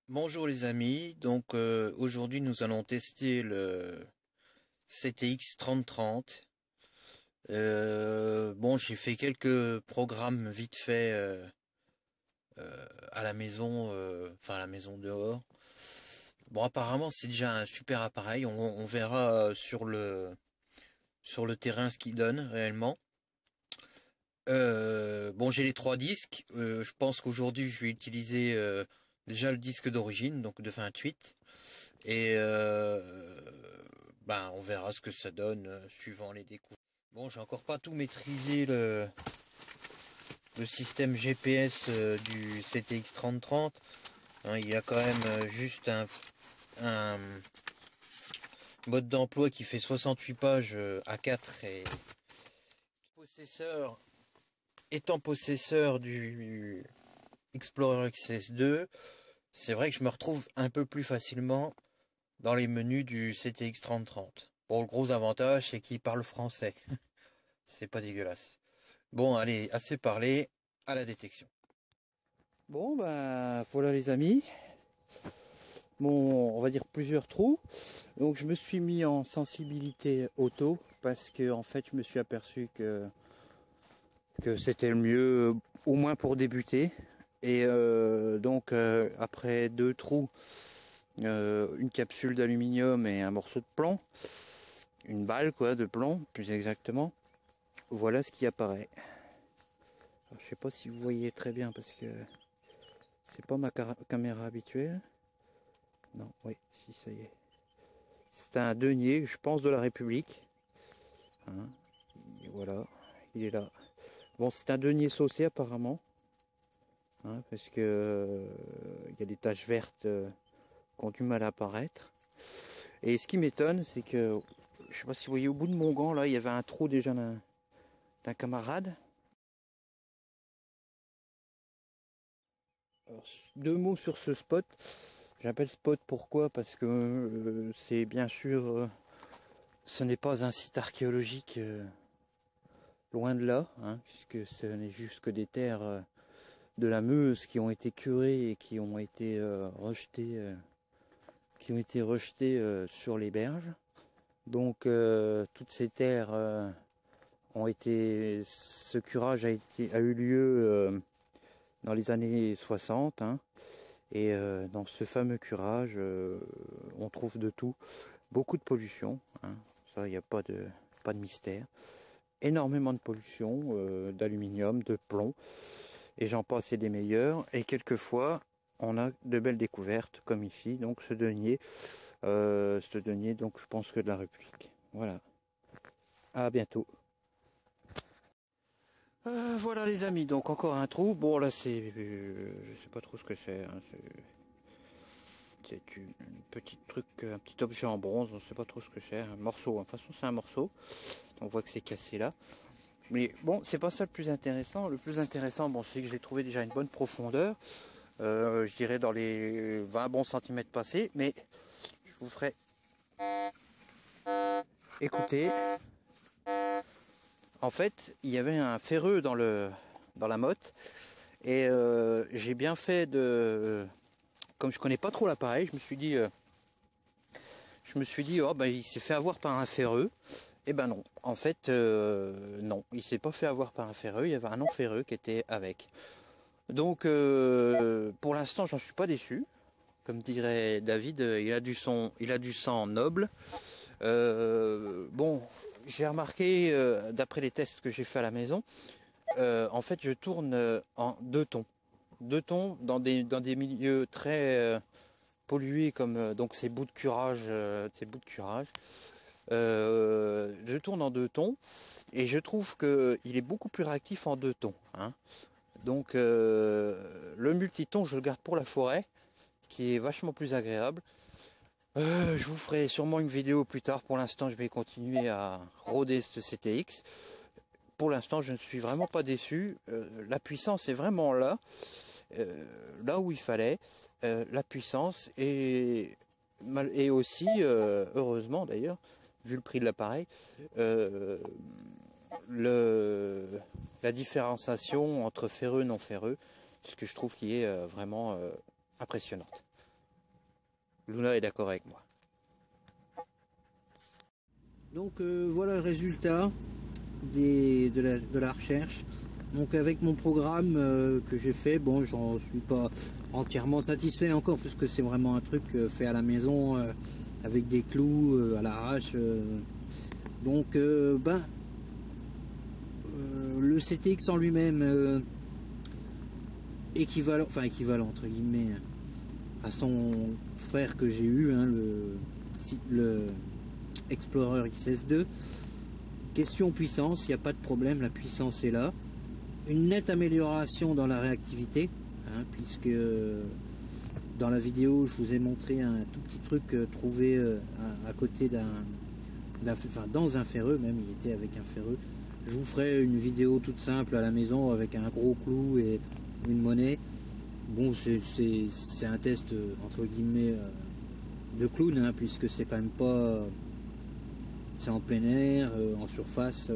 Bonjour les amis, donc aujourd'hui nous allons tester le CTX 3030. Bon, j'ai fait quelques programmes vite fait à la maison, enfin à la maison dehors. Bon, apparemment c'est déjà un super appareil, on verra sur le terrain ce qu'il donne réellement. Bon, j'ai les trois disques, je pense qu'aujourd'hui je vais utiliser déjà le disque d'origine, donc de 28. Et ben on verra ce que ça donne suivant les découvertes. Bon, j'ai encore pas tout maîtrisé le système GPS du CTX 3030. Hein, il y a quand même juste un mode d'emploi qui fait 68 pages A4 et possesseur étant possesseur du Explorer XS2, c'est vrai que je me retrouve un peu plus facilement dans les menus du CTX 3030. Bon, le gros avantage, c'est qu'il parle français. C'est pas dégueulasse. Bon, allez, assez parlé, à la détection. Bon, ben, voilà les amis. Bon, on va dire plusieurs trous. Donc, je me suis mis en sensibilité auto parce que, en fait, je me suis aperçu que c'était le mieux, au moins pour débuter. Et donc, après deux trous, une capsule d'aluminium et un morceau de plomb, une balle quoi de plomb plus exactement, voilà ce qui apparaît. Alors, je sais pas si vous voyez très bien parce que c'est pas ma caméra habituelle. Non, oui, si, ça y est. C'est un denier, je pense, de la République. Hein, et voilà, il est là. Bon, c'est un denier saucé apparemment. Hein, parce que il y a des taches vertes qui ont du mal à apparaître. Et ce qui m'étonne, c'est que, je sais pas si vous voyez au bout de mon gant, là, il y avait un trou déjà d'un camarade. Alors, deux mots sur ce spot. J'appelle spot pourquoi? Parce que c'est bien sûr, ce n'est pas un site archéologique, loin de là, hein, puisque ce n'est juste que des terres de la Meuse qui ont été curées et qui ont été rejetées sur les berges. Donc toutes ces terres ce curage a eu lieu dans les années 60, hein, et dans ce fameux curage, on trouve de tout, beaucoup de pollution, hein, ça il n'y a pas de mystère, énormément de pollution, d'aluminium, de plomb, et j'en passe et des meilleurs, et quelquefois on a de belles découvertes comme ici, donc ce denier donc je pense que de la République. Voilà, à bientôt. Voilà les amis, donc encore un trou. Bon là c'est, je sais pas trop ce que c'est. Hein, c'est une petite truc, un petit objet en bronze. On sait pas trop ce que c'est. Un morceau. Hein. De toute façon c'est un morceau. On voit que c'est cassé là. Mais bon, c'est pas ça le plus intéressant. Le plus intéressant, bon, c'est que j'ai trouvé déjà une bonne profondeur. Je dirais dans les 20 bons centimètres passés. Mais je vous ferai écouter. En fait, il y avait un ferreux dans la motte. Et j'ai bien fait comme je connais pas trop l'appareil, je me suis dit, oh bah il s'est fait avoir par un ferreux. Et ben non, en fait non, il s'est pas fait avoir par un ferreux, il y avait un non ferreux qui était avec. Donc pour l'instant j'en suis pas déçu. Comme dirait David, il a du sang noble. Bon, j'ai remarqué d'après les tests que j'ai fait à la maison, en fait je tourne en deux tons dans des milieux très pollués comme donc ces bouts de curage, je tourne en deux tons et je trouve que il est beaucoup plus réactif en deux tons, hein. Donc le multiton je le garde pour la forêt qui est vachement plus agréable. Je vous ferai sûrement une vidéo plus tard. Pour l'instant je vais continuer à rôder ce CTX. Pour l'instant je ne suis vraiment pas déçu. La puissance est vraiment là. Là où il fallait, la puissance et aussi, heureusement d'ailleurs, vu le prix de l'appareil, euh, le, la différenciation entre ferreux et non ferreux, ce que je trouve qui est vraiment impressionnante. Luna est d'accord avec moi. Donc voilà le résultat de la recherche. Donc avec mon programme que j'ai fait, bon, j'en suis pas entièrement satisfait encore puisque c'est vraiment un truc fait à la maison avec des clous à l'arrache. Donc le CTX en lui-même équivalent entre guillemets à son frère que j'ai eu, hein, le Explorer XS2. Question puissance, il n'y a pas de problème, la puissance est là. Une nette amélioration dans la réactivité, hein, puisque dans la vidéo je vous ai montré un tout petit truc trouvé à côté dans un ferreux, même il était avec un ferreux. Je vous ferai une vidéo toute simple à la maison avec un gros clou et une monnaie. Bon, c'est un test entre guillemets de clown, hein, puisque c'est quand même pas, c'est en plein air, en surface,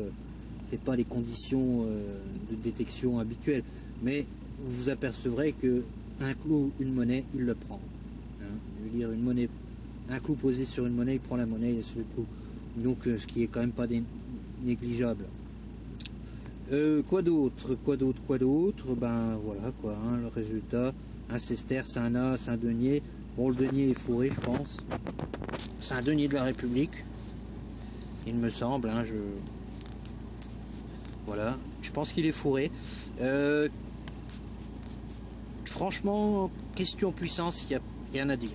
c'est pas les conditions de détection habituelles, mais vous vous apercevrez que un clou, une monnaie, il le prend, hein. Je veux dire, une monnaie, un clou posé sur une monnaie, il prend la monnaie et sur le clou, donc ce qui est quand même pas négligeable. Quoi d'autre, ben voilà quoi, hein, le résultat, un sesterce, un as, un denier. Bon, le denier est fourré, je pense. C'est un denier de la République, il me semble, hein, voilà, je pense qu'il est fourré. Franchement, question puissance, il n'y a rien à dire.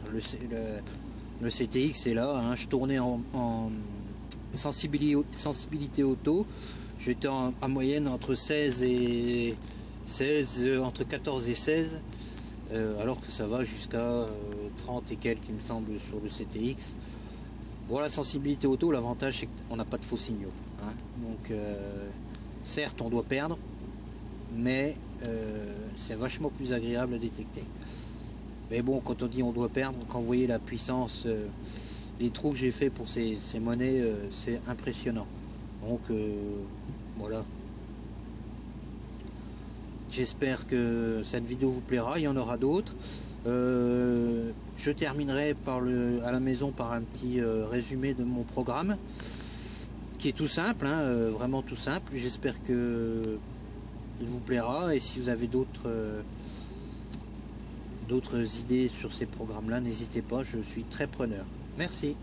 Le CTX est là, hein, je tournais en sensibilité auto. J'étais en moyenne entre 16 et 16, entre 14 et 16, alors que ça va jusqu'à 30 et quelques, il me semble, sur le CTX. Bon, la sensibilité auto, l'avantage c'est qu'on n'a pas de faux signaux, hein. Donc certes on doit perdre, mais c'est vachement plus agréable à détecter. Mais bon, quand on dit on doit perdre, quand vous voyez la puissance, les trous que j'ai fait pour ces monnaies, c'est impressionnant. Donc voilà. J'espère que cette vidéo vous plaira, il y en aura d'autres. Je terminerai à la maison par un petit résumé de mon programme, qui est tout simple, hein, vraiment tout simple. J'espère que il vous plaira, et si vous avez d'autres idées sur ces programmes-là, n'hésitez pas, je suis très preneur. Merci.